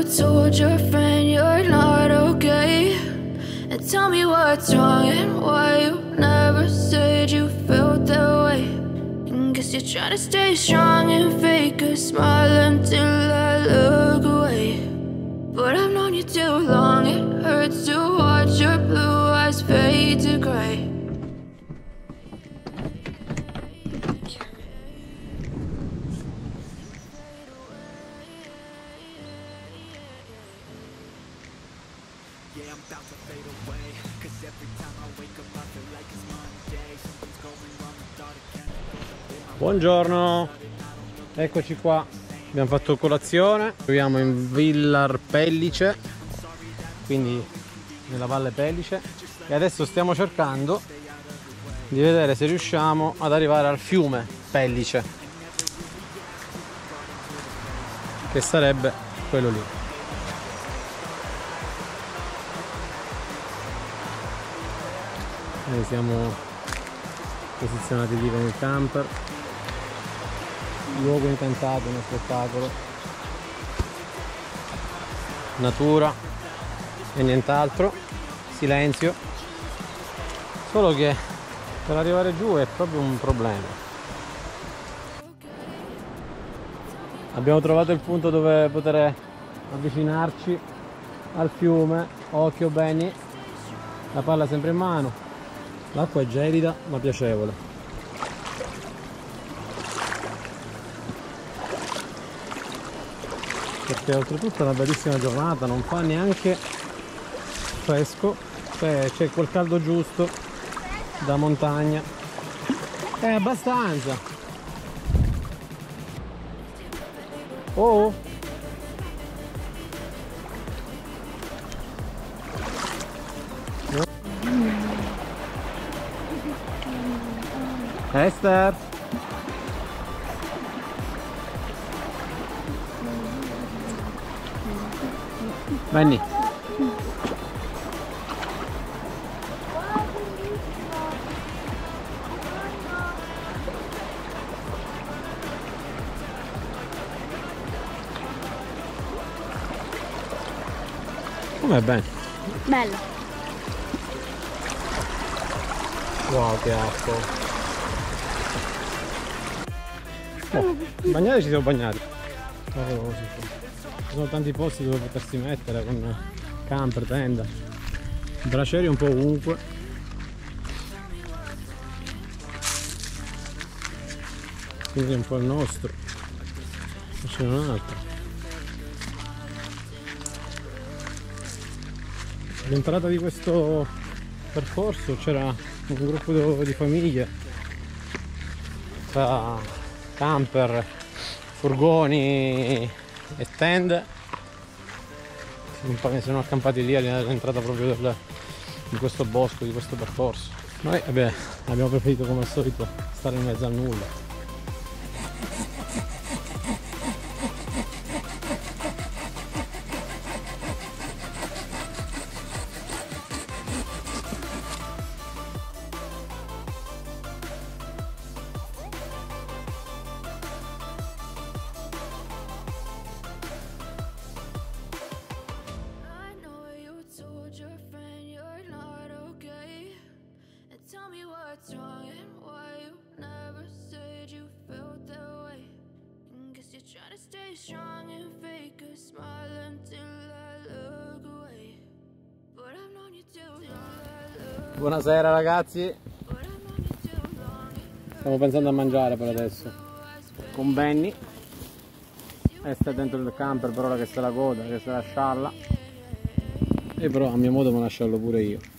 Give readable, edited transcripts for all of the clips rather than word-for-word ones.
told your friend you're not okay, and tell me what's wrong and why you never said you felt that way. And guess you're trying to stay strong and fake a smile until I look away. But I've known you too long, it hurts to watch your blue eyes fade to gray. Buongiorno, eccoci qua, abbiamo fatto colazione, troviamo in Val Pellice, quindi nella Valle Pellice, e adesso stiamo cercando di vedere se riusciamo ad arrivare al fiume Pellice, che sarebbe quello lì. Noi siamo posizionati lì con il camper. Luogo incantato, uno spettacolo, natura e nient'altro, silenzio, solo che per arrivare giù è proprio un problema. Abbiamo trovato il punto dove poter avvicinarci al fiume. Occhio bene, la palla sempre in mano, l'acqua è gelida ma piacevole. Perché oltretutto è una bellissima giornata, non fa neanche fresco, c'è quel caldo giusto da montagna, è abbastanza. Oh! Esther! Venni. Com'è bene? Bello. Wow, che acqua. Oh, bagnare ci siamo bagnati. Ci sono tanti posti dove potersi mettere con camper, tenda, bracieri un po' ovunque. Quindi è un po' il nostro. C'è un altro. All'entrata di questo percorso c'era un gruppo di famiglie tra camper, furgoni e tende. Si sono accampati lì all'entrata proprio di questo bosco, di questo percorso. Noi abbiamo preferito come al solito stare in mezzo al nulla. Tell me what's wrong and why you never said you felt that way. And guess you're trying to stay strong and fake a smile until I look away. But I've known you too long. Buonasera ragazzi. Stiamo pensando a mangiare per adesso. Con Benny. E sta dentro il camper per ora che sta la coda, che sta la scialla. E però a mio modo me la sciallo pure io.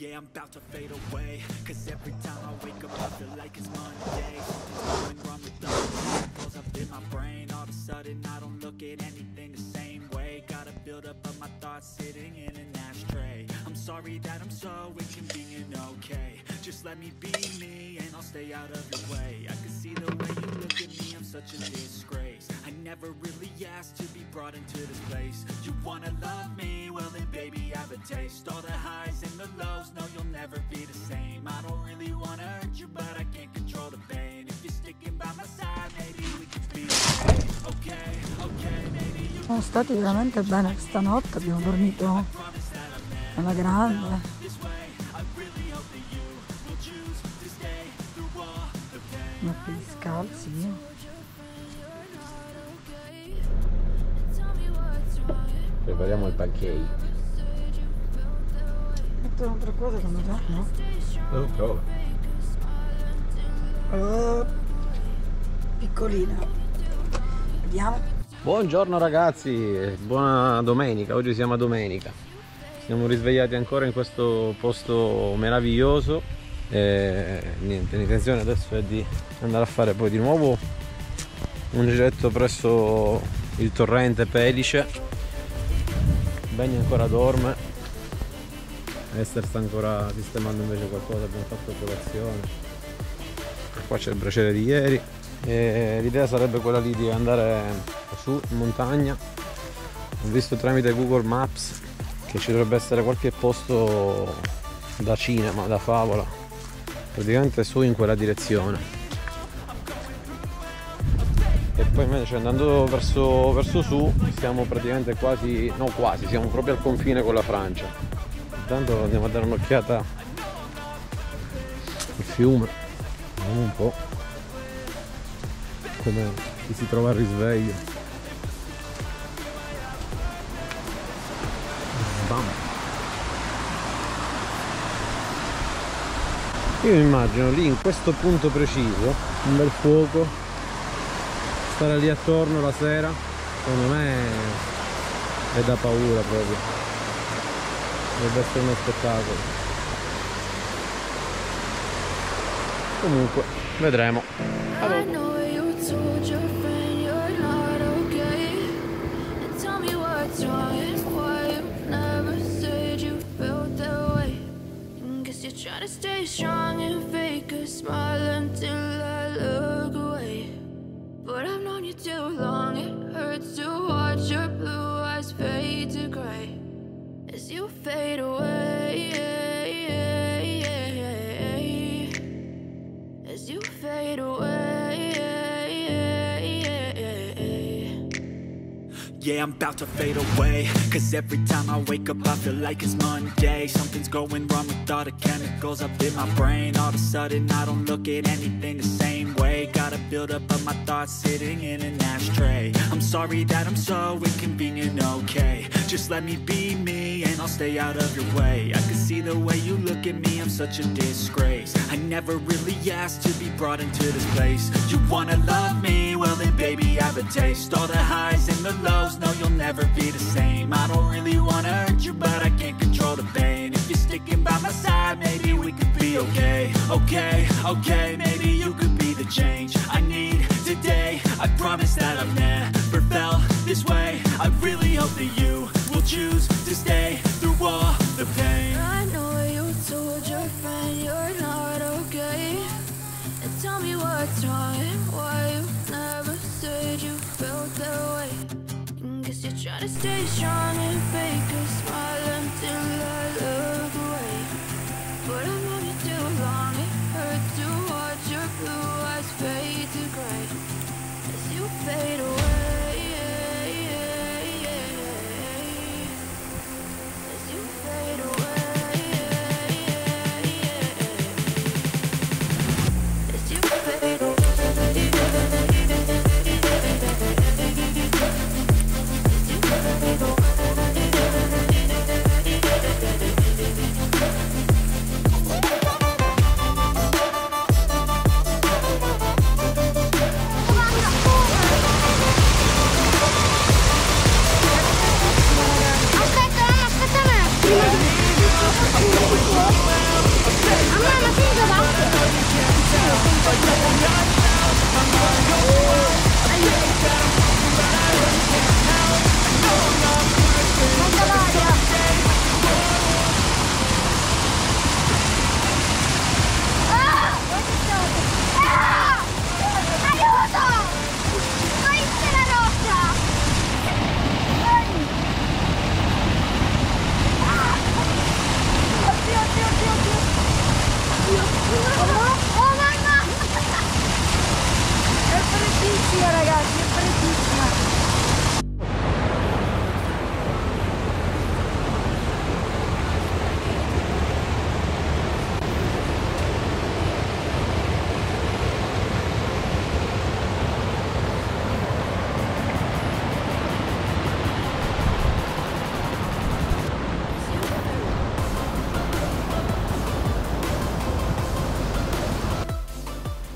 Yeah, I'm about to fade away, cause every time I wake up I feel like it's Monday. Something's going wrong with all the chemicals up in my brain. All of a sudden I don't look at anything the same way. Gotta build up of my thoughts sitting in an ashtray. I'm sorry that I'm so inconvenient, okay. Just let me be me and I'll stay out of your way. I can see the way you look at me, I'm such a disgrace. I never really asked to be brought into this place. You wanna love me? Well then baby I have a taste. All the highs and the lows, no you'll never be the same. I don't really wanna hurt you but I can't control the pain. If you're sticking by my side Siamo stati veramente bene stanotte, abbiamo dormito alla grande. Ma qui scalzi. Prepariamo il pancake. Metto un'altra cosa come già, no? Prova. Piccolina. Vediamo. Buongiorno ragazzi, buona domenica, oggi siamo a domenica. Siamo risvegliati ancora in questo posto meraviglioso e niente, l'intenzione adesso è di andare a fare poi di nuovo un giretto presso il torrente Pellice. Benny ancora dorme, Esther sta ancora sistemando invece qualcosa, abbiamo fatto colazione. Qua c'è il braciere di ieri e l'idea sarebbe quella lì di andare su in montagna. Ho visto tramite Google Maps che ci dovrebbe essere qualche posto da cinema, da favola, praticamente su in quella direzione. E poi invece andando verso su siamo praticamente quasi, no quasi, siamo proprio al confine con la Francia. Intanto andiamo a dare un'occhiata al fiume, vediamo un po' come si trova al risveglio. Bam. Io mi immagino lì in questo punto preciso un bel fuoco, stare lì attorno la sera, secondo me è da paura proprio, dovrebbe essere uno spettacolo. Comunque vedremo. Allora. Try to stay strong and fake a smile until I look away. But I've known you too long, it hurts to watch your blue eyes fade to gray as you fade away, as you fade away. Yeah, I'm about to fade away, cause every time I wake up I feel like it's Monday. Something's going wrong with all the chemicals up in my brain. All of a sudden I don't look at anything the same way. Gotta build up of my thoughts sitting in an ashtray. I'm sorry that I'm so inconvenient, okay. Just let me be me and I'll stay out of your way. I can see the way you look at me, I'm such a disgrace. I never really asked to be brought into this place. You wanna love me? Well then baby I have a taste. All the highs and the lows, no you'll never be the same. I don't really wanna hurt you but I can't control the pain. If you're sticking by my side maybe we could be okay. Okay, maybe you could be the change I need today. I promise that I've never felt this way. I really hope that you will choose to stay through all the pain. I know you told your friend you're not okay, and tell me what's wrong and why you never said you felt that way. Guess you try to stay strong and fake a smile until I look away. But I've known you too long, it hurts to watch your blue eyes fade to gray as you fade away. As you fade away. As you fade away.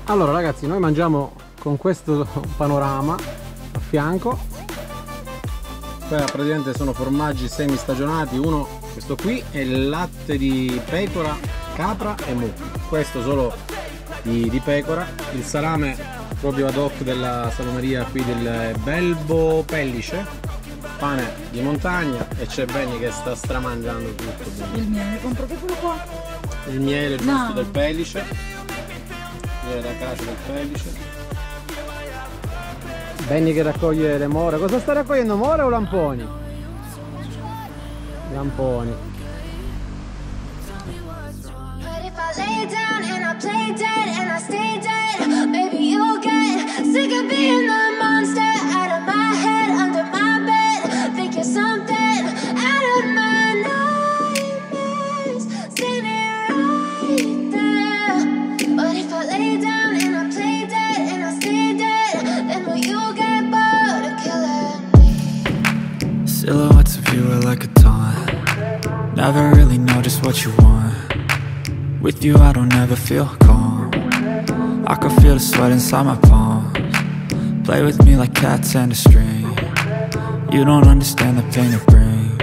Allora ragazzi, noi mangiamo con questo panorama a fianco. Qua praticamente sono formaggi semi stagionati. Uno, questo qui, è il latte di pecora, capra e mucca. Questo solo di pecora. Il salame proprio ad hoc della salumeria qui del Val Pellice. Pane di montagna e c'è Benny che sta stramangiando tutto. Il miele, compro che quello qua. Il miele giusto del Pellice. Miele da casa del Pellice. Benny che raccoglie le more. Cosa sta raccogliendo? More o lamponi? Lamponi. Silhouettes of you are like a taunt. Never really know just what you want. With you I don't ever feel calm. I can feel the sweat inside my palms. Play with me like cats and a string. You don't understand the pain it brings.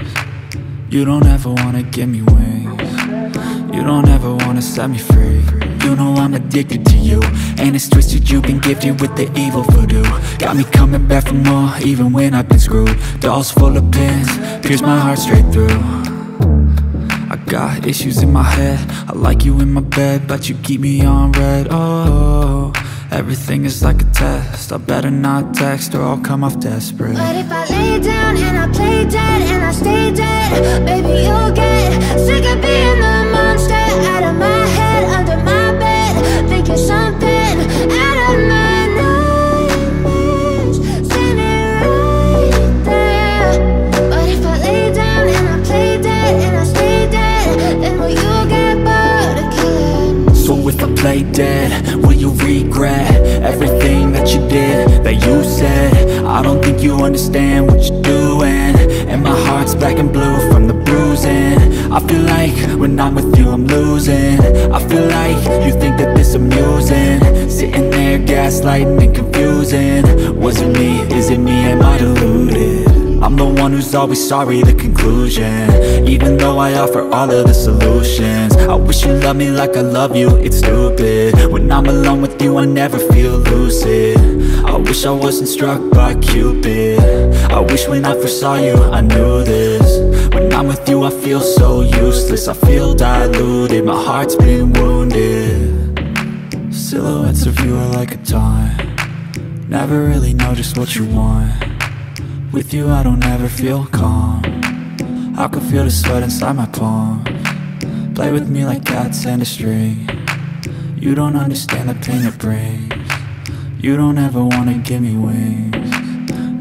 You don't ever wanna give me wings. You don't ever wanna set me free. You know I'm addicted to you, and it's twisted, you've been gifted with the evil voodoo. Got me coming back for more, even when I've been screwed. Dolls full of pins, pierce my heart straight through. I got issues in my head, I like you in my bed, but you keep me on red. Oh, everything is like a test, I better not text or I'll come off desperate. But if I lay down and I play dead and I stay dead, baby you'll get sick of being the monster out of my head, under my bed, thinking something out of my nightmares, standing right there. But if I lay down and I play dead and I stay dead, then will you get bored of killing me? So if I play dead, will you regret everything that you did, that you said? I don't think you understand what you're doing, and my heart's black and blue from the bruising. I feel like when I'm with you I'm losing. I feel like you think that this amusing, sitting there gaslighting and confusing. Was it me? Is it me? Am I deluded? I'm the one who's always sorry, the conclusion. Even though I offer all of the solutions, I wish you loved me like I love you, it's stupid. When I'm alone with you I never feel lucid. I wish I wasn't struck by Cupid. I wish when I first saw you I knew this. When I'm with you I feel so useless, I feel diluted, my heart's been wounded. Silhouettes of you are like a taunt. Never really know just what you want. With you I don't ever feel calm. I can feel the sweat inside my palms. Play with me like cats and a string. You don't understand the pain it brings. You don't ever wanna give me wings.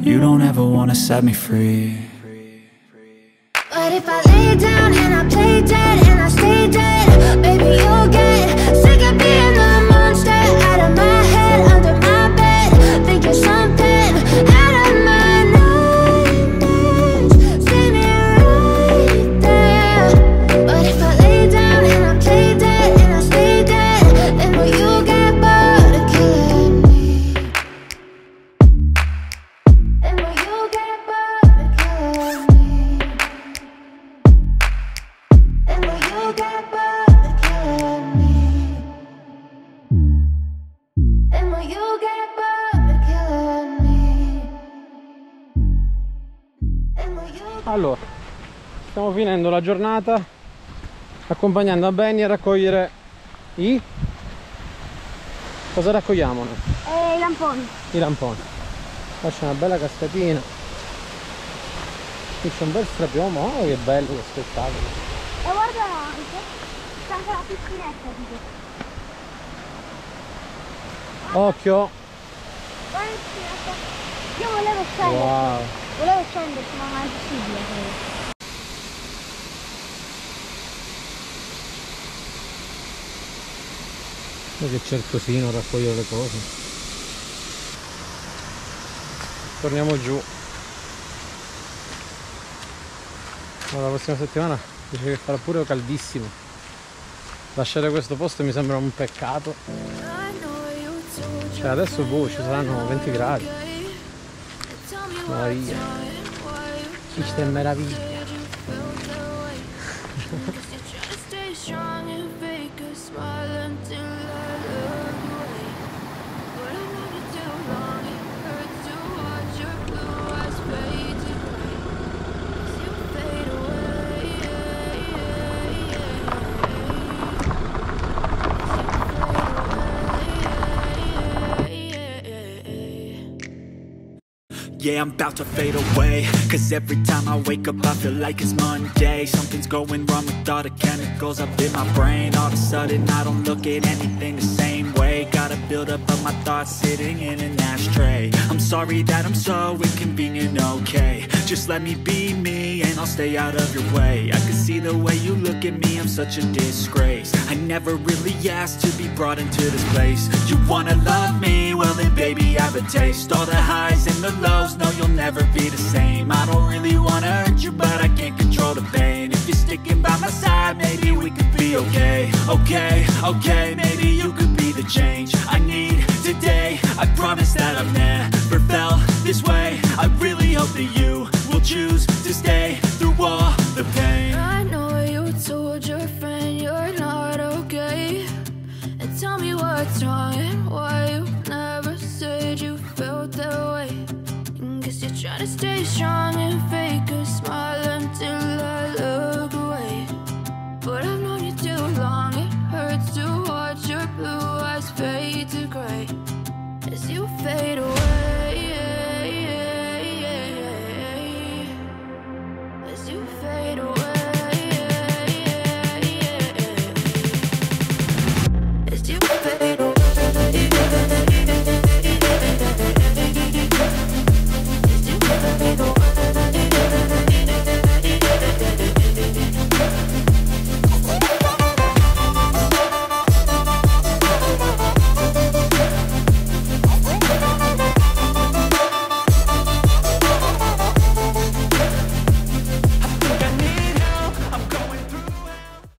You don't ever wanna set me free. But if I lay down and I play dead and I stay dead, baby you'll get sick of being the monster out of my head, under my bed, thinking something out of my nightmares, standing right there. But if I lay down and I play dead and I stay dead, then will you get bored of killing me? Then will you get bored of killing me? And will you get bored of killing me? And will you get bored of killing me? And will you... Allora, stiamo finendo la giornata accompagnando a Benny a raccogliere i... Cosa raccogliamo noi? I lamponi. I lamponi. Qua c'è una bella cascatina. Qui c'è un bel strapiombo, oh che bello, che spettacolo. E guarda anche, c'è anche la piscinetta tipo. Occhio! Guarda la piscinetta. Io volevo scendere. Wow! Volevo scenderci ma non è possibile credo. Che certosino raccogliere le cose. Torniamo giù. Allora, la prossima settimana dice che farà pure caldissimo. Lasciare questo posto mi sembra un peccato. I know you Cioè adesso boh, ci saranno 20 gradi. Meraviglia. Esiste meraviglia. Yeah, I'm about to fade away, cause every time I wake up I feel like it's Monday. Something's going wrong with all the chemicals up in my brain. All of a sudden I don't look at anything the same way. Got a build up of my thoughts sitting in an ashtray. I'm sorry that I'm so inconvenient, okay. Just let me be me and I'll stay out of your way. I can see the way you look at me, I'm such a disgrace. I never really asked to be brought into this place. You wanna love me? Well then baby I have a taste. All the highs and the lows, no you'll never be the same. I don't really wanna hurt you but I can't control the pain. If you're sticking by my side maybe we could be okay. Okay, okay, maybe you could be the change I need today. I promise that I've never felt this way. I really hope that you will choose to stay through all the pain. I know you told your friend you're not okay, and tell me what's wrong and why you never said you felt that way. Guess you're trying to stay strong and fake a smile until I look away. But I've known you too long, it hurts to watch your blue eyes fade to gray as you fade